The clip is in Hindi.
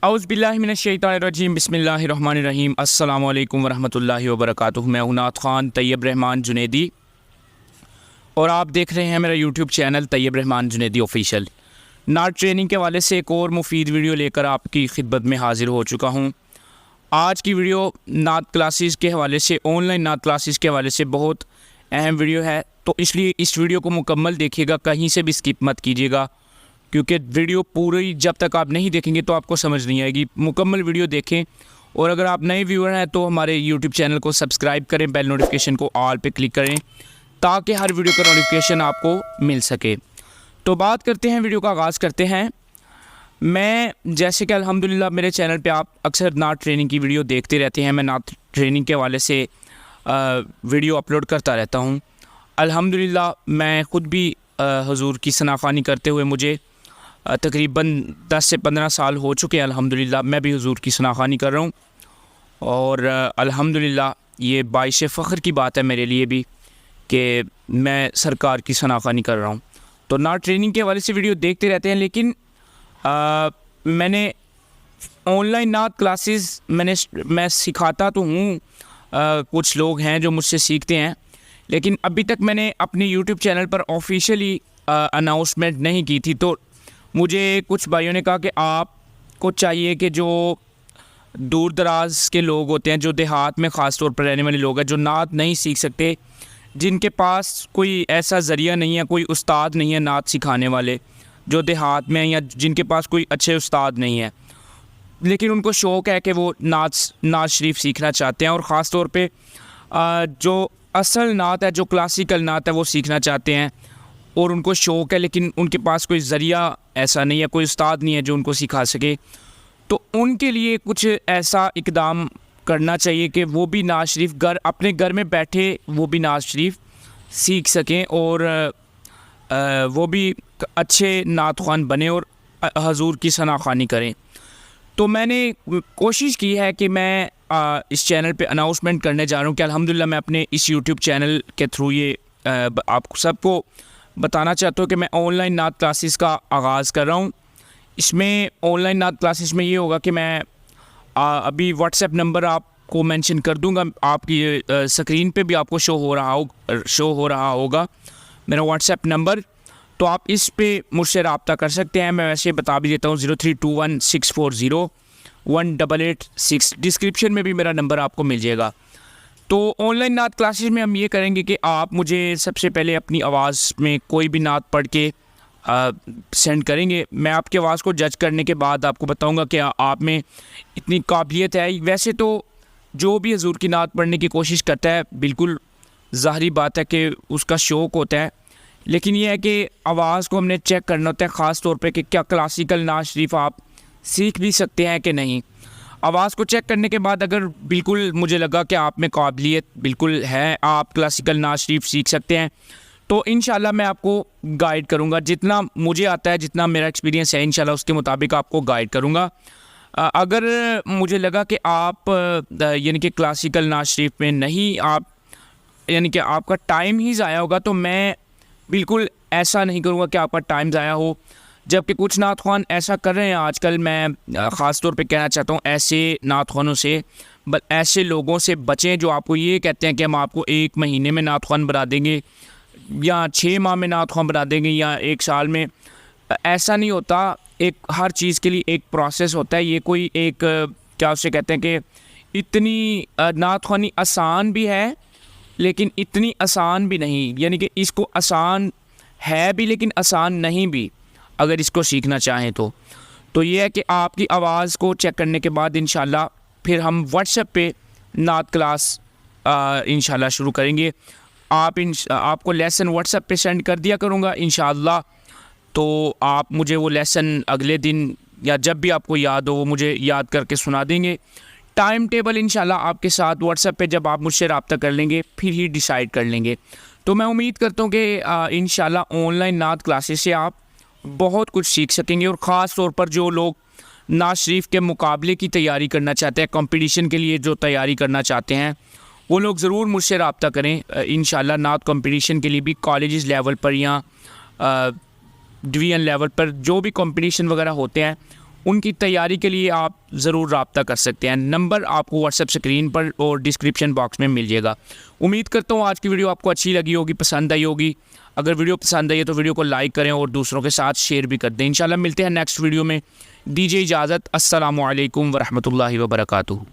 औज़ुबिल्लाहिमिनश्शैतानिर्रजीम बिस्मिल्लाहिर्रहमानिर्रहीम अस्सलामु अलैकुम वरहमतुल्लाहि वबरकातुहू। मैं हूं नात ख़ान तैयब रहमान जुनैदी और आप देख रहे हैं मेरा YouTube channel Tayyab Rahman Junaidi official. नात ट्रेनिंग के हवाले से एक और मुफीद वीडियो लेकर आपकी खिदमत में हाज़िर हो चुका हूं। आज की वीडियो नात क्लासेस के हवाले से, ऑनलाइन नात क्लासेस के हवाले से बहुत अहम वीडियो है, तो इसलिए इस वीडियो को मुकम्मल देखिएगा, कहीं से भी स्किप मत कीजिएगा, क्योंकि वीडियो पूरी जब तक आप नहीं देखेंगे तो आपको समझ नहीं आएगी। मुकम्मल वीडियो देखें और अगर आप नए व्यूअर हैं तो हमारे यूट्यूब चैनल को सब्सक्राइब करें, बेल नोटिफिकेशन को ऑल पे क्लिक करें ताकि हर वीडियो का नोटिफिकेशन आपको मिल सके। तो बात करते हैं, वीडियो का आगाज़ करते हैं। मैं जैसे कि अल्हम्दुलिल्लाह मेरे चैनल पे आप अक्सर नात ट्रेनिंग की वीडियो देखते रहते हैं। मैं नात ट्रेनिंग के हवाले से वीडियो अपलोड करता रहता हूँ। अल्हम्दुलिल्लाह मैं ख़ुद भी हुज़ूर की सनाख़वानी करते हुए मुझे तकरीबन 10 से 15 साल हो चुके हैं। अल्हम्दुलिल्लाह मैं भी हुज़ूर की सनाख़वानी कर रहा हूँ और अल्हम्दुलिल्लाह ये बाइश फ़ख्र की बात है मेरे लिए भी कि मैं सरकार की सनाख़वानी कर रहा हूँ। तो नात ट्रेनिंग के हवाले से वीडियो देखते रहते हैं, लेकिन मैंने ऑनलाइन नात क्लासेस मैं सिखाता तो हूँ, कुछ लोग हैं जो मुझसे सीखते हैं, लेकिन अभी तक मैंने अपने यूट्यूब चैनल पर ऑफिशियली अनाउंसमेंट नहीं की थी। तो मुझे कुछ भाइयों ने कहा कि आपको चाहिए कि जो दूर दराज के लोग होते हैं, जो देहात में ख़ास तौर पर रहने वाले लोग हैं, जो नात नहीं सीख सकते, जिनके पास कोई ऐसा ज़रिया नहीं है, कोई उस्ताद नहीं है नात सिखाने वाले, जो देहात में, या जिनके पास कोई अच्छे उस्ताद नहीं है, लेकिन उनको शौक़ है कि वो नात शरीफ सीखना चाहते हैं और ख़ास तौर पे जो असल नात है, जो क्लासिकल नात है, वो सीखना चाहते हैं और उनको शौक़ है, लेकिन उनके पास कोई ज़रिया ऐसा नहीं है, कोई उस्ताद नहीं है जो उनको सिखा सके। तो उनके लिए कुछ ऐसा इक़दाम करना चाहिए कि वो भी नात शरीफ अपने घर में बैठे वो भी नात शरीफ सीख सकें और वो भी अच्छे नात ख़्वान बने और हुज़ूर की सनाख़वानी करें। तो मैंने कोशिश की है कि मैं इस चैनल पे अनाउंसमेंट करने जा रहा हूँ कि अल्हम्दुलिल्लाह मैं अपने इस यूट्यूब चैनल के थ्रू ये आप सबको बताना चाहता हूँ कि मैं ऑनलाइन नात क्लासेस का आगाज़ कर रहा हूँ। इसमें ऑनलाइन नात क्लासेस में ये होगा कि मैं अभी व्हाट्सएप नंबर आपको मेंशन कर दूँगा, आपकी स्क्रीन पे भी आपको शो हो रहा होगा मेरा व्हाट्सएप नंबर, तो आप इस पे मुझसे रब्ता कर सकते हैं। मैं वैसे बता भी देता हूँ 032164018886। डिस्क्रिप्शन में भी मेरा नंबर आपको मिल जाएगा। तो ऑनलाइन नात क्लासेस में हम ये करेंगे कि आप मुझे सबसे पहले अपनी आवाज़ में कोई भी नात पढ़ के सेंड करेंगे। मैं आपकी आवाज़ को जज करने के बाद आपको बताऊंगा कि आप में इतनी काबिलियत है। वैसे तो जो भी हुज़ूर की नात पढ़ने की कोशिश करता है, बिल्कुल ज़ाहिरी बात है कि उसका शौक़ होता है, लेकिन यह है कि आवाज़ को हमने चेक करना होता है, ख़ास तौर पे कि क्या क्लासिकल नात शरीफ आप सीख भी सकते हैं कि नहीं। आवाज़ को चेक करने के बाद अगर बिल्कुल मुझे लगा कि आप में काबिलियत बिल्कुल है, आप क्लासिकल नात शरीफ सीख सकते हैं, तो इंशाल्लाह मैं आपको गाइड करूँगा। जितना मुझे आता है, जितना मेरा एक्सपीरियंस है, इंशाल्लाह उसके मुताबिक आपको गाइड करूँगा। अगर मुझे लगा कि आप यानी कि क्लासिकल नात शरीफ में नहीं, आप यानी कि आपका टाइम ही ज़ाया होगा, तो मैं बिल्कुल ऐसा नहीं करूँगा कि आपका टाइम ज़ाया हो। जबकि कुछ नात ख़्वान ऐसा कर रहे हैं आजकल। मैं ख़ास तौर पे कहना चाहता हूँ ऐसे नात ख़्वानों से, ऐसे लोगों से बचें जो आपको ये कहते हैं कि हम आपको 1 महीने में नात ख़्वान बना देंगे या 6 माह में नात ख़्वान बना देंगे या 1 साल में। ऐसा नहीं होता। एक हर चीज़ के लिए एक प्रोसेस होता है। ये कोई एक क्या उसे कहते हैं कि इतनी नात ख़्वानी आसान भी है लेकिन इतनी आसान भी नहीं, यानी कि इसको आसान है भी लेकिन आसान नहीं भी, अगर इसको सीखना चाहें तो ये है कि आपकी आवाज़ को चेक करने के बाद इंशाल्लाह फिर हम व्हाट्सएप पे नात क्लास इंशाल्लाह शुरू करेंगे। आपको लेसन व्हाट्सएप पे सेंड कर दिया करूँगा इंशाल्लाह। तो आप मुझे वो लेसन अगले दिन या जब भी आपको याद हो वो मुझे याद करके सुना देंगे। टाइम टेबल इंशाल्लाह आपके साथ व्हाट्सएप पे जब आप मुझसे रब्ता कर लेंगे फिर ही डिसाइड कर लेंगे। तो मैं उम्मीद करता हूँ कि इंशाल्लाह ऑनलाइन नात क्लासेस से आप बहुत कुछ सीख सकेंगे और ख़ास तौर पर जो लोग नात शरीफ के मुकाबले की तैयारी करना चाहते हैं, कंपटीशन के लिए जो तैयारी करना चाहते हैं, वो लोग ज़रूर मुझसे रब्ता करें। इंशाल्लाह नात कंपटीशन के लिए भी कॉलेजेस लेवल पर या डिवीज़न लेवल पर जो भी कंपटीशन वगैरह होते हैं उनकी तैयारी के लिए आप ज़रूर रब्ता कर सकते हैं। नंबर आपको व्हाट्सएप स्क्रीन पर और डिस्क्रिप्शन बॉक्स में मिल जाएगा। उम्मीद करता हूँ आज की वीडियो आपको अच्छी लगी होगी, पसंद आई होगी। अगर वीडियो पसंद आई है तो वीडियो को लाइक करें और दूसरों के साथ शेयर भी कर दें। इंशाल्लाह मिलते हैं नेक्स्ट वीडियो में। दीजिए इजाज़त। अस्सलामु अलैकुम वरहमतुल्लाहि वबरकातुहू।